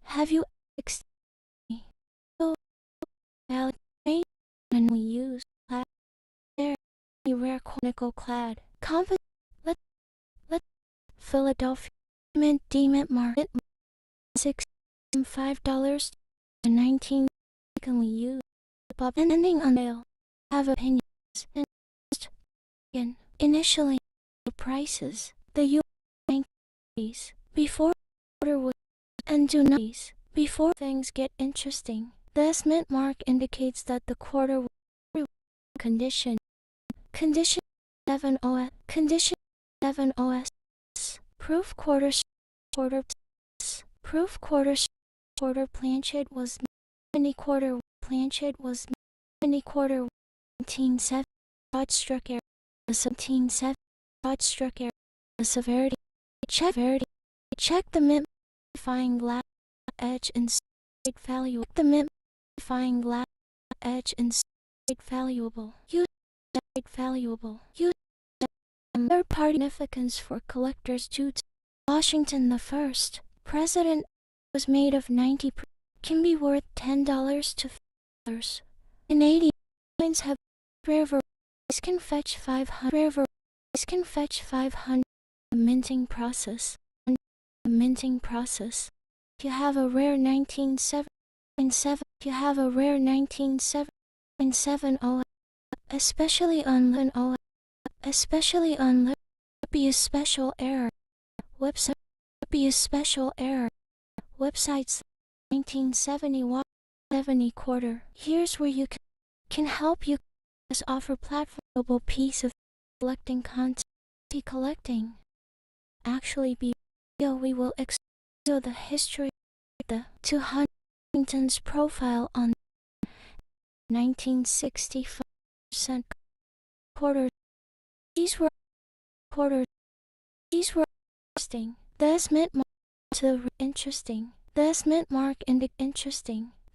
Have you extended so valid and we use clad there rare nickel clad composite let Philadelphia mint demint market $65 and 19 can we use above ending on sale. Have opinions and again initially the prices the U.S. before order was and do not before things get interesting. This mint mark indicates that the quarter condition 7 OS condition 7 OS proof quarter proof quarter planchet was mini quarter planchet was mini quarter 17.7 broad stroke area 17.7 broad stroke area severity check the mint magnifying glass edge and state value the mint magnifying glass edge and state valuable use third-party significance for collectors due to Washington the First president was made of 90% can be worth $10 to $50. Canadian coins have rare varieties can fetch 500 rare varieties can fetch 500 minting process if you have a rare 19.7 if you have a rare 19.7 OS especially on be a special error website be a special error websites 1971 70 quarter. Here's where you can help you offer platformable piece of collecting content. Collecting actually be we will explore the history of the 200 Washington's profile on 1965% quarters. These were interesting. This mint mark to interesting. This mint mark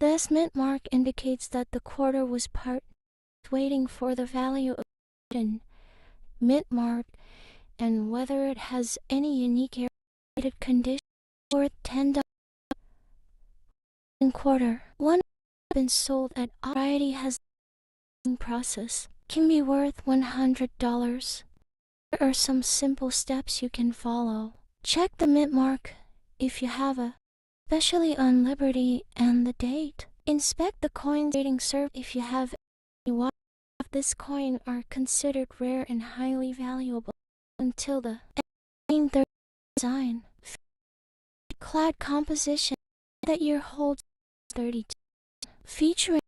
This mint mark indicates that the quarter was part waiting for the value of mint mark and whether it has any unique rated condition worth $10 in quarter. One been sold at variety has process can be worth $100. There are some simple steps you can follow. Check the mint mark if you have a, especially on Liberty and the date. Inspect the coin's rating served if you have any of this coin are considered rare and highly valuable until the their design clad composition that year holds 32 featuring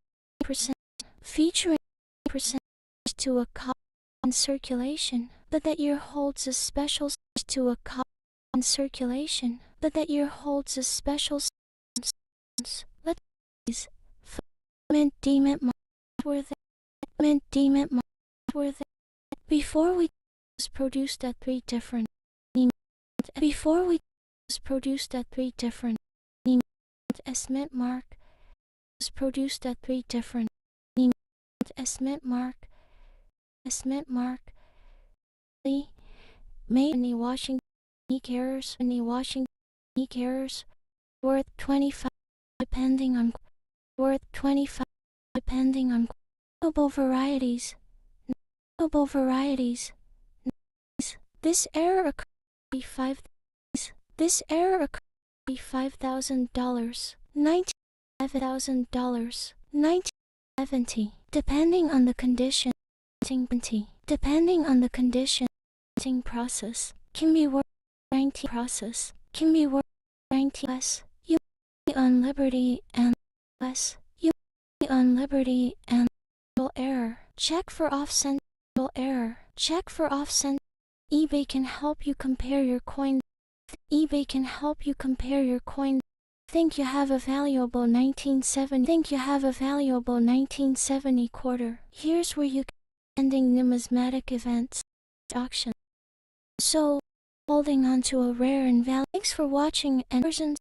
to a copy in circulation, but that year holds a special to a copy in circulation, but that year holds a special let these mint demint worth mint demint worth before we was produced at 3 different before we was produced at 3 different S mint mark was produced at 3 different S mint mark made in the Washington errors worth 25 depending on notable varieties this error occurred be $5,000 $97,000 1970 depending on the condition process can be worth 90 less you on Liberty and less you on Liberty and error check for offset eBay can help you compare your coin think you have a valuable 1970 quarter. Here's where you can ending numismatic events auction. So holding on to a rare and valuable. Thanks for watching and versions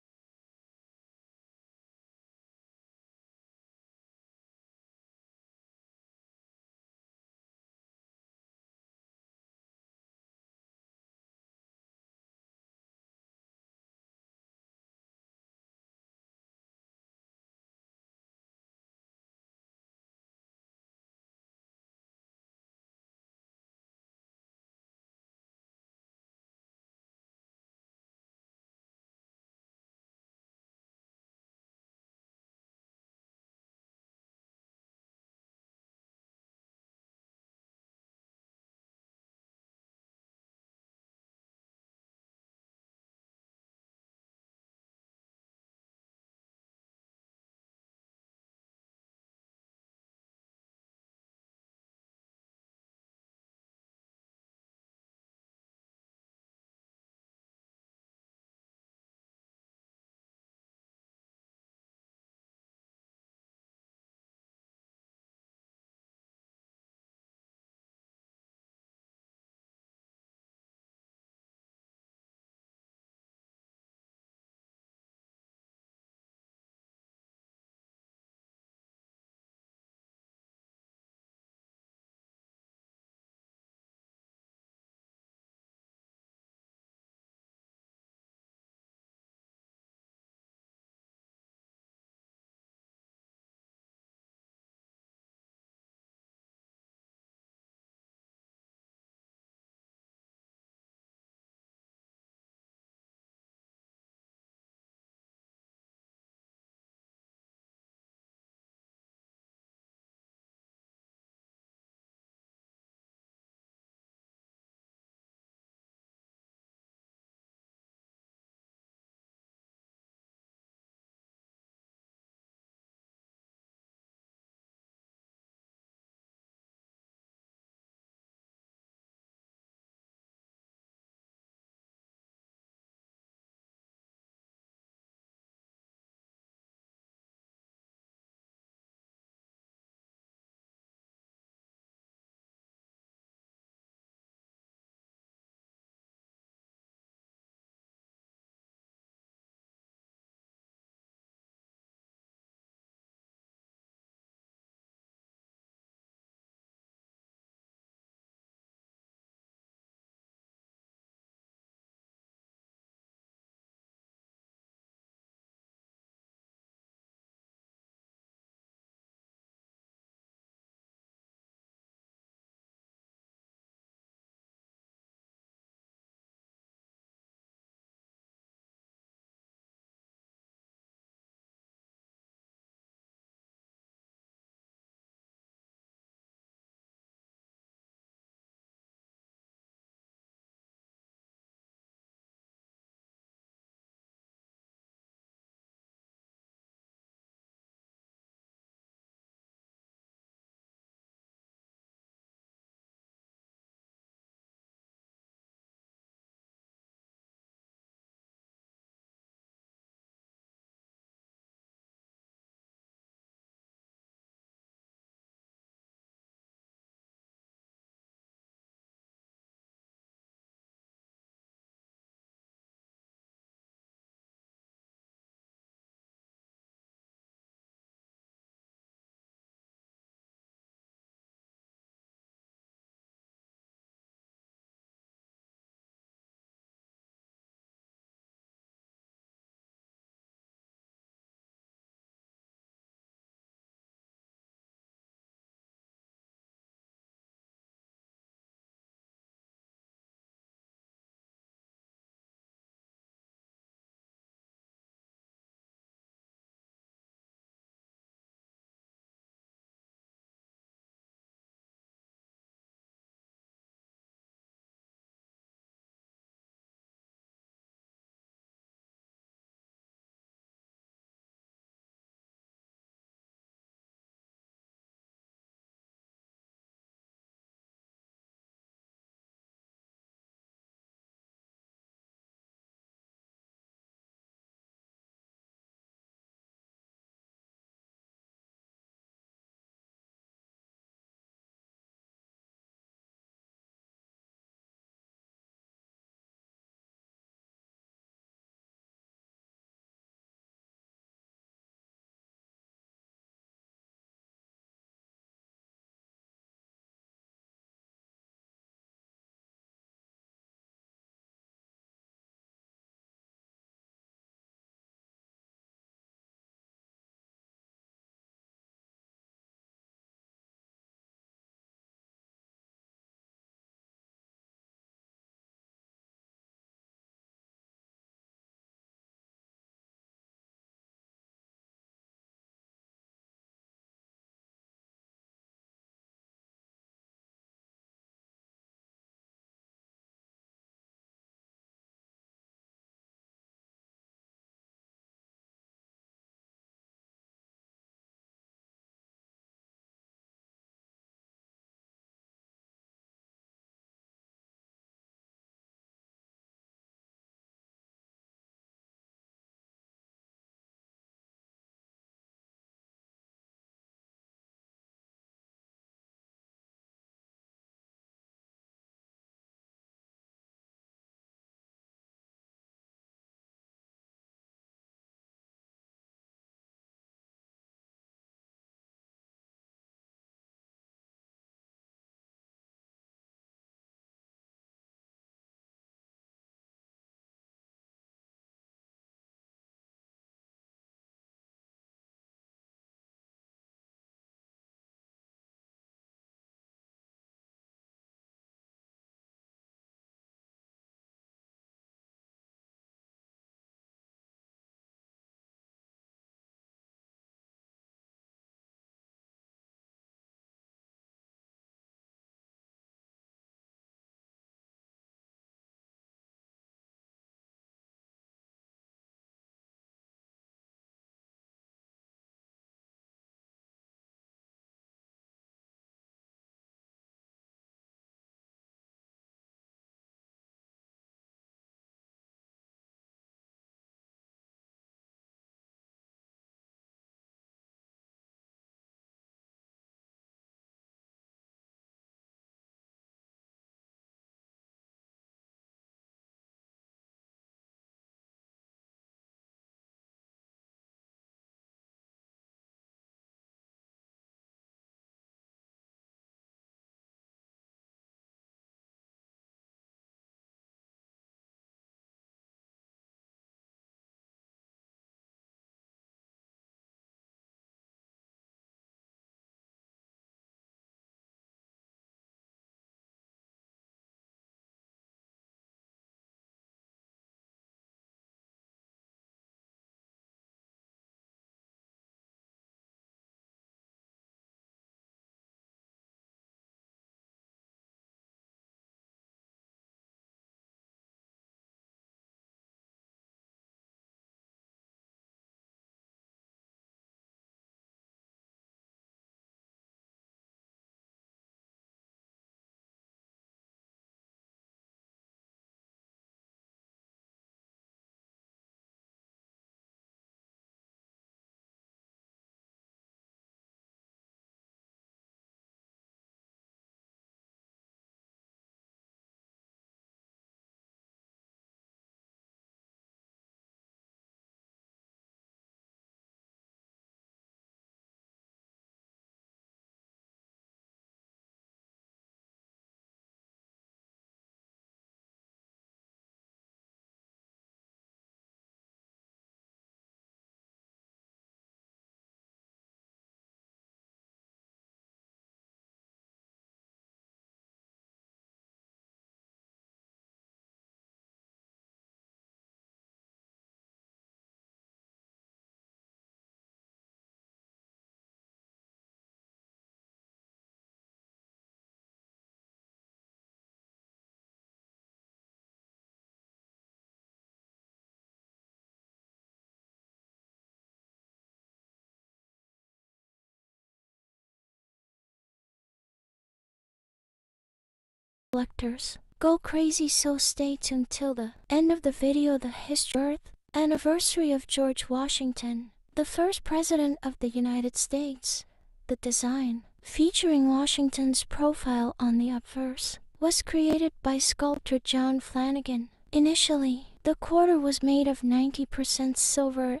collectors go crazy, so stay tuned till the end of the video. The history, birth, anniversary of George Washington, the first president of the United States. The design, featuring Washington's profile on the obverse, was created by sculptor John Flanagan. Initially, the quarter was made of 90% silver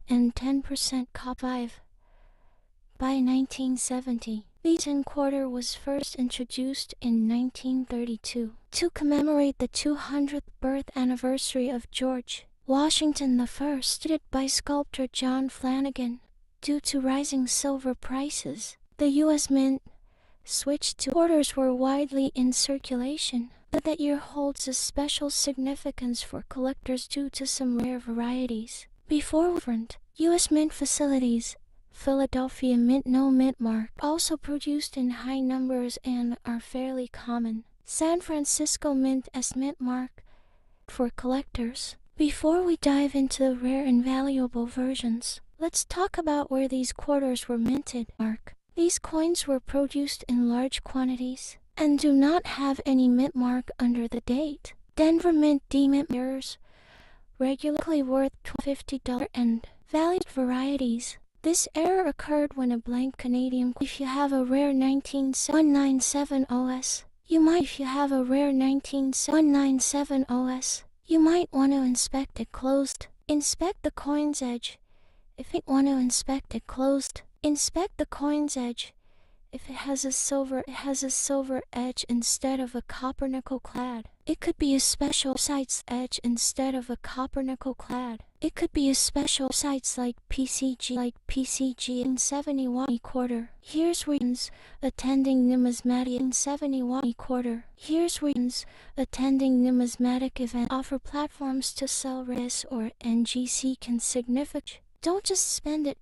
and 10% copper. By 1970, the tin quarter was first introduced in 1932 to commemorate the 200th birth anniversary of George Washington I, did by sculptor John Flanagan. Due to rising silver prices, the U.S. Mint switched to quarters were widely in circulation, but that year holds a special significance for collectors due to some rare varieties. Before different U.S. Mint facilities, Philadelphia Mint no mint mark, also produced in high numbers and are fairly common. San Francisco Mint as mint mark for collectors. Before we dive into the rare and valuable versions, let's talk about where these quarters were minted. These coins were produced in large quantities and do not have any mint mark under the date. Denver Mint D-mint mirrors, regularly worth $50 and valued varieties. This error occurred when a blank Canadian. If you have a rare 197 OS, you might. If you have a rare 197 OS, you might want to inspect it closed. Inspect the coin's edge. If you want to inspect it closed, inspect the coin's edge. If it has a silver edge instead of a copper nickel clad, it could be a special sites edge instead of a copper nickel clad. It could be a special sites like PCG in 71 quarter. Here's reasons attending numismatic in 71 quarter. Here's reasons attending numismatic event offer platforms to sell RIS or NGC can significant. Don't just spend it,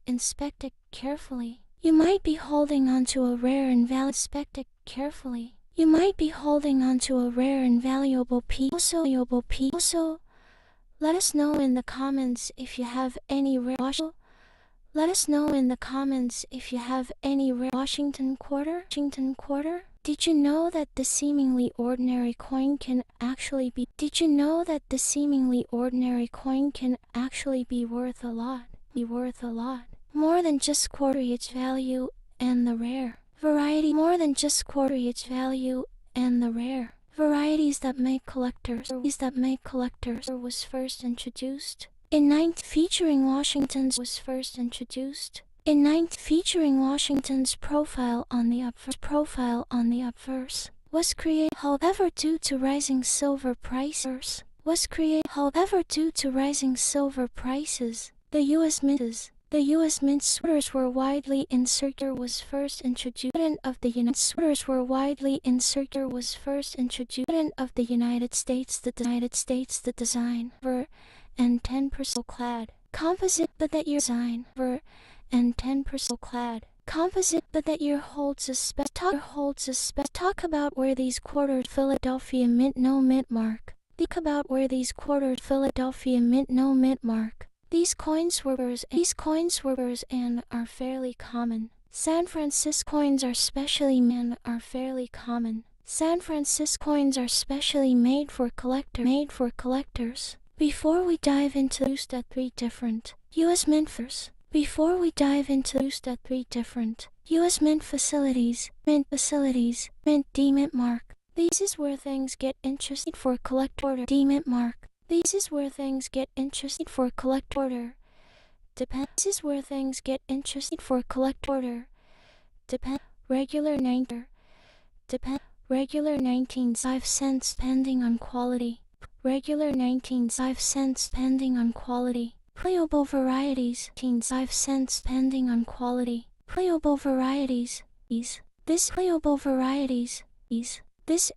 inspect it carefully. You might be holding onto a rare and valuable. Inspect it carefully. You might be holding onto a rare and valuable piece. Also, let us know in the comments if you have any rare. Let us know in the comments if you have any rare Washington quarter. Did you know that the seemingly ordinary coin can actually be? Did you know that the seemingly ordinary coin can actually be worth a lot? More than just quarter its value and the rare variety. More than just quarter its value and the rare varieties that make collectors. Was first introduced in 19 featuring Washington's featuring Washington's profile on the obverse was created. However, due to rising silver prices, the U.S. Mint sweaters were widely in circulation. Was first introduced of the United Sweaters were widely in circulation. Was first introduced of the United States. The design and 10% clad composite, but that year design and 10% clad composite, but that year holds a talk about where these quarters Philadelphia Mint no mint mark. Think about where these quarters Philadelphia Mint no mint mark. These coins were and are fairly common. San Francisco coins are specially San Francisco coins are specially made for collectors. Before we dive into at 3 different U.S. Mint U.S. Mint facilities, Mint D-mint mark. This is where things get interesting for collector. D-mint mark. This is where things get interesting for collector. This is where things get interesting for collector. Regular 19.5 cents depending on quality. Regular 19.5 cents depending on quality. Playable varieties 5 cents depending on quality. Playable varieties. This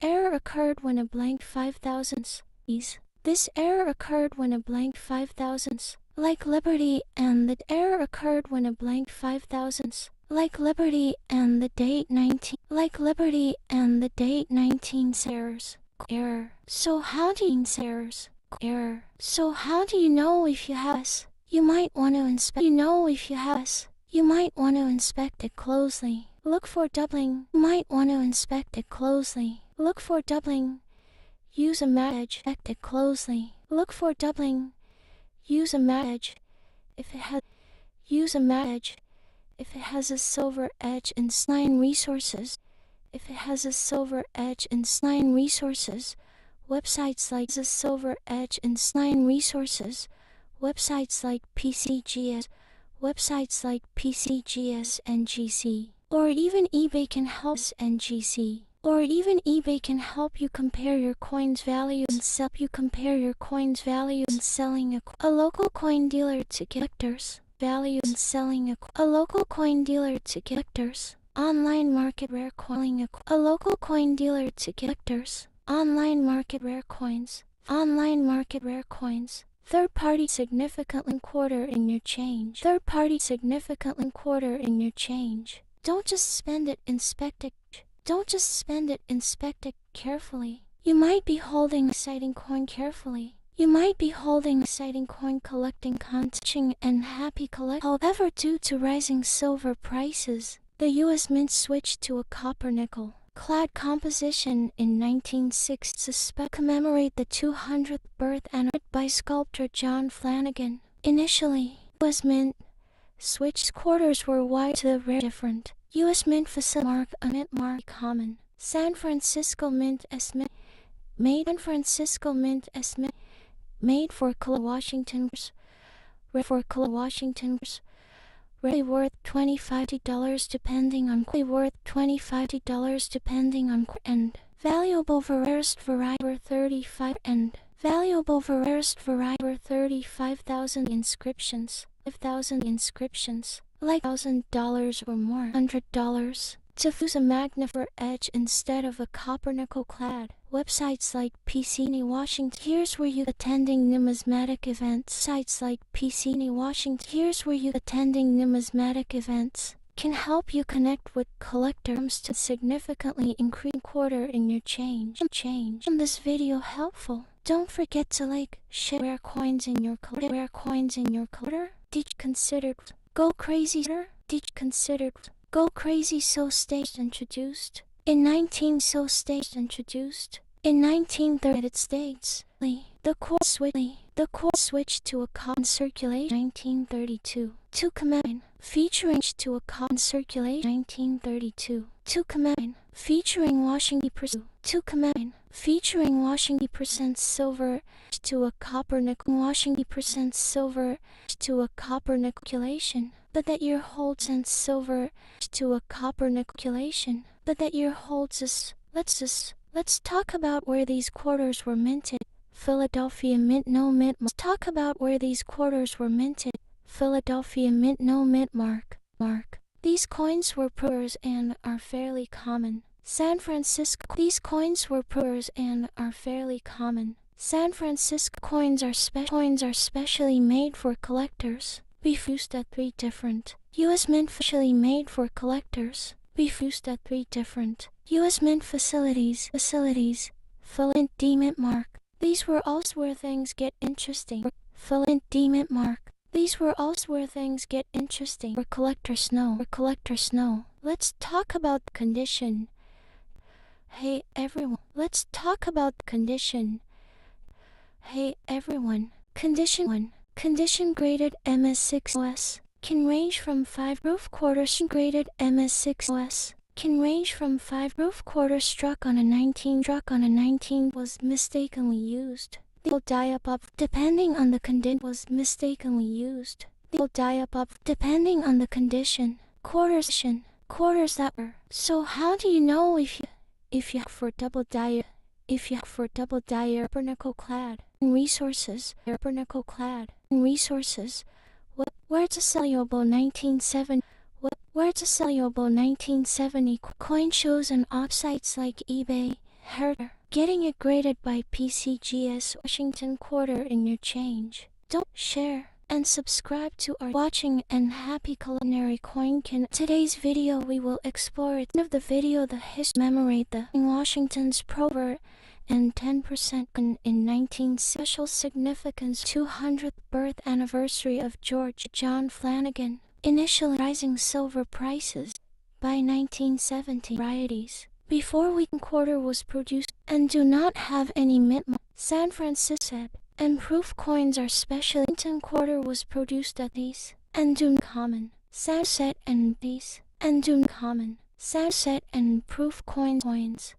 error occurred when a blank 5,000s. This error occurred when a blank 5,000s. Like Liberty and the error occurred when a blank 5,000s. Like Liberty and the date 19. Like Liberty and the date 19 errors. Error. So how do you know if you have us? You might want to inspect. You might want to inspect it closely. Look for doubling. You might want to inspect it closely. Look for doubling. Use a matte edge. Check it closely. Look for doubling. Use a matte edge. If it has use a matte edge. If it has a silver edge and slime resources. If it has a silver edge and slime resources. Websites like a silver edge and slime resources. Websites like PCGS. Websites like PCGS and GC. Or even eBay can help us and GC. Or even eBay can help you compare your coin's value and selling a local coin dealer to collectors. Value and selling a local coin dealer to collectors. Online market rare coin a local coin dealer to collectors. Online market rare coins. Online market rare coins. Third party significantly quarter in your change. Third party significantly quarter in your change. Don't just spend it, inspect it. Don't just spend it, inspect it carefully. You might be holding exciting coin carefully. You might be holding exciting coin collecting content and happy collect. However, due to rising silver prices, the U.S. Mint switched to a copper nickel clad composition in 1960 to commemorate the 200th birth anniversary by sculptor John Flanagan. Initially, U.S. Mint switched quarters were wide to the rare different. U.S. Mint facility mark a mint mark common. San Francisco Mint S Mint made San Francisco Mint S Mint made for Washington's rarely worth $25 depending on and valuable for rarest variety 35 and valuable for rarest variety 35,000 inscriptions 5,000 inscriptions like $1,000 or more $100 to use a magnifier edge instead of a copper nickel clad. Websites like PCNY Washington. Here's where you attending numismatic events. Sites like PCNY Washington. Here's where you attending numismatic events can help you connect with collectors to significantly increase quarter in your change. In this video helpful. Don't forget to like, share rare coins in your collector. Did you consider go crazy? Did you consider go crazy so stage introduced? In 1930 United States, the court switched to a cotton circulation 1932. To commemorate featuring to a cotton circulation 1932. To commemorate featuring Washington to commemorate featuring Washington % silver to a copper nickel Washington % silver to a copper nickelation. But that year holds and silver to a copper nickelation. But that year holds us. Let's talk about where these quarters were minted. Philadelphia Mint no mint. Let's talk about where these quarters were minted. Philadelphia Mint no mint mark. These coins were prayers and are fairly common. San Francisco. These coins were prayers and are fairly common. San Francisco coins are specially made for collectors. We've used at 3 different U.S. Mint specially made for collectors. We've used at 3 different U.S. Mint facilities. Philadelphia D Mint mark. These were also where things get interesting. Philadelphia D Mint mark. These were also where things get interesting. For collector snow. Let's talk about the condition. Hey everyone. Let's talk about the condition. Hey everyone. Condition 1. Condition graded MS6 OS can range from 5 roof quarters. Graded MS6 OS can range from 5 roof quarters struck on a 19 was mistakenly used. The dial-up depending on the condition was mistakenly used. The dial-up depending on the condition. Quarters that were. So how do you know if you have for double dial? If you have for double dial nickel clad resources, nickel clad resources. Where's a soluble 1970? Where's a soluble 1970 coin shows on offsites like eBay, Herder, getting it graded by PCGS Washington quarter in your change. Don't share and subscribe to our watching and happy culinary coin can. Today's video we will explore it. Of the video the history commemorate the Washington's prover and 10% in 19 special significance 200th birth anniversary of George John Flanagan. Initial rising silver prices by 1970 varieties. before we quarter was produced and do not have any mint. San Francisco said, and proof coins are special. Washington quarter was produced at these and do common. San set and these and do common. San set and proof coins.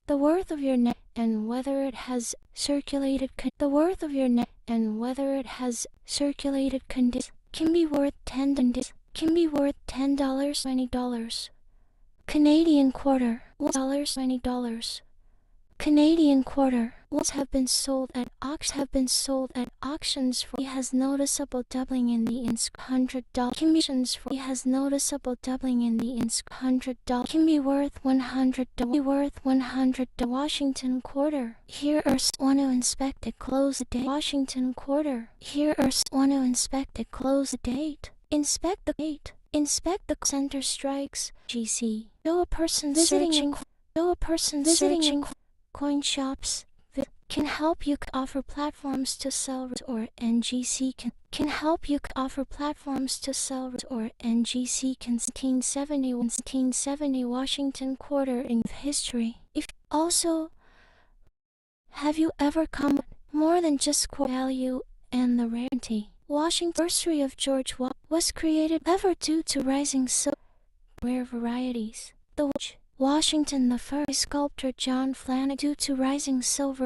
The worth of your net and whether it has circulated. The worth of your net and whether it has circulated conditions can be worth $10. Can be worth $10, $20. Canadian quarter, $20. Canadian quarter have been sold at auctions for has noticeable doubling in the $100 commissions for has noticeable doubling in the $100 can be worth $100 Washington quarter. Here are want to inspect it close the date. Washington quarter. Here are want to inspect it close the date. Inspect the date. Inspect the center strikes. GC. Show a person visiting coin shops can help you offer platforms to sell or NGC can help you offer platforms to sell or NGC can 1970 Washington quarter in history. If also have you ever come more than just core value and the rarity? Washington anniversary of George was created ever due to rising silver rare varieties. The Washington the first sculptor John Flanagan due to rising silver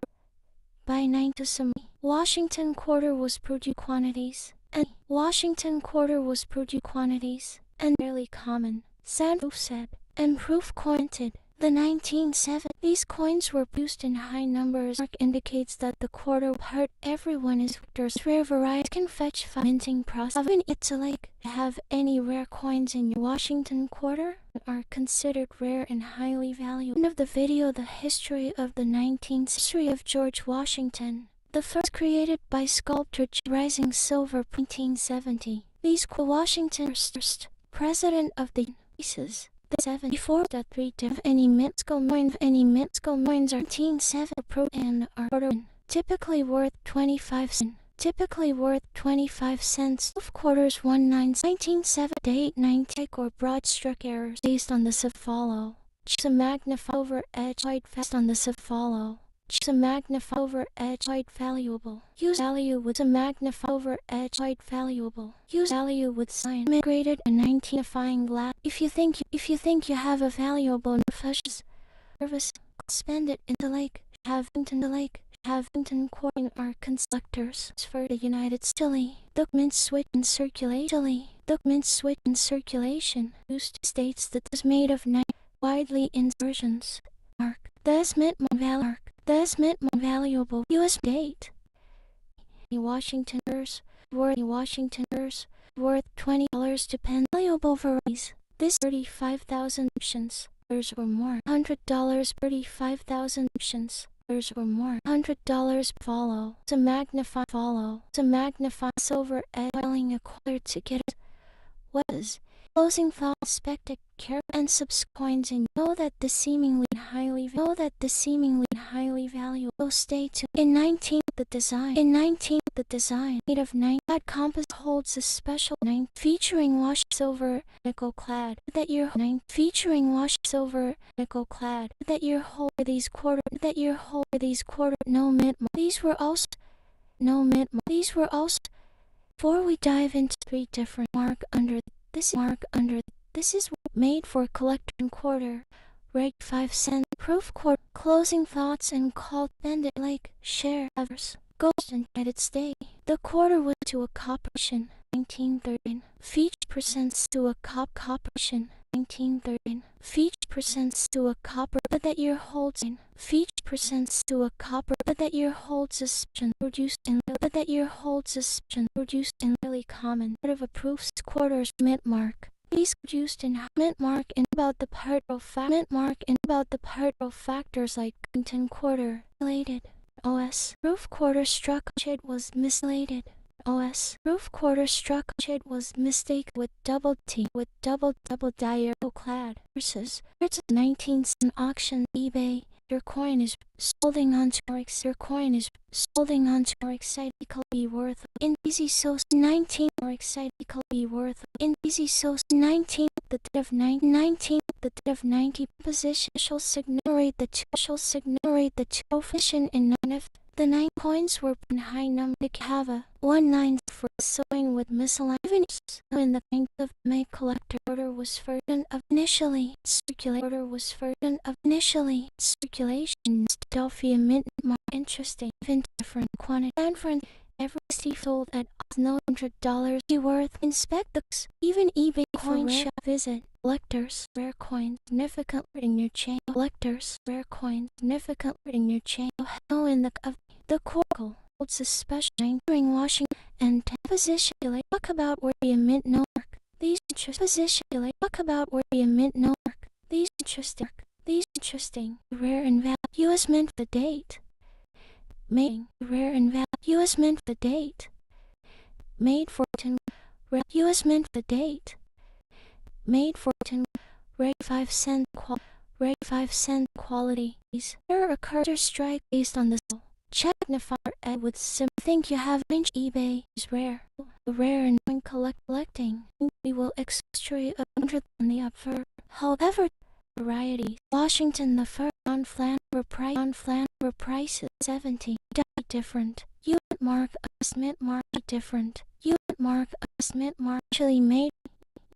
by 9 to some Washington quarter was produced quantities and Washington quarter was produced quantities and fairly common. San Proof said and proof coined. The 1970s these coins were produced in high numbers. Mark indicates that the quarter part everyone is rare variety can fetch minting process. Even it's like have any rare coins in your Washington quarter are considered rare and highly valued. End of the video. The history of the 19th century of George Washington, the first created by sculptor Rising Silver 1970. These Washington first president of the pieces. The 7 before the 3 of any mint coins are 1970 pro and are typically worth 25 cents. Typically worth 25 cents. Of quarters 1970 or broad stroke errors based on the follow. A magnify over edge wide fast on the follow. A magnify over edge wide valuable. Use value with a magnify over edge wide valuable. Use value with sign migrated and 19ifying glass. If you think you have a valuable service, spend it in the lake. Havington coin are constructors for the United States. The mint switch in circulation. Used states that is made of 9 widely in versions. Mark. This mint valuable U.S. date. Washingtoners worth $20 depend valuable varieties. This 35,000 options or more. $100 35,000 options or more. $100 follow. To magnify silver edging acquired to get it. Was closing thought spectac care and subcoins and know that the seemingly highly valuable stay tuned. In 19 the design made of 9 that compass holds a special 9 featuring washed silver nickel clad that your 9 featuring washed silver nickel clad that your whole these quarter no mint these were also before we dive into 3 different mark under this is made for collector and quarter. Reg 5 cents. Proof quarter. Closing thoughts and called spend it like share others. Ghost and United States. The quarter was to a corporation. 1913. Feature percents to a corporation. 1913. Feature percents to a copper that year holds in. Feature percents to a copper that year holds a spin produced in really common. Part of a proof's quarters mint mark. These produced in mint mark and about the partial factors like Clinton quarter related. OS proof quarter struck shade was misleaded. OS proof quarter struck shade was mistake with double diagonal clad versus 19 cent auction eBay. Your coin is Holding on to your coin is holding on to more excited be worth in easy so 19 more excited be worth in easy so 19 the day of 19 the day of 90 position shall signal the two shall signal the two official in 9 if the 9 coins were in high number to have a 1 9 for sewing with miscellaneous in the kind of May collector order was version of initially circulation Philadelphia Mint more interesting event different quantity and friend every sold at no $100 be worth inspect the even eBay coin shop visit collectors rare coins significant in your chain collectors rare coins significant in your chain no in the coracle holds a special during washing and position talk about where you mint no work these interest position talk about where you mint no work these interesting rare and value US mint the date making rare and value US mint the date made for 10 rare US mint the date made for 10 rare 5 cent rare 5 cent quality there occurs or strike based on the Checknifier ed with sim think you have range eBay is rare and when collecting we will extra 100 on the upper however variety Washington the fur on flan prices 70 different unit mark Smith mark different unit mark Smith mark actually made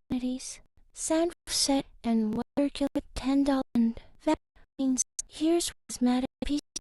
quantities San set and circulate $10 and that means here's cosmetic piece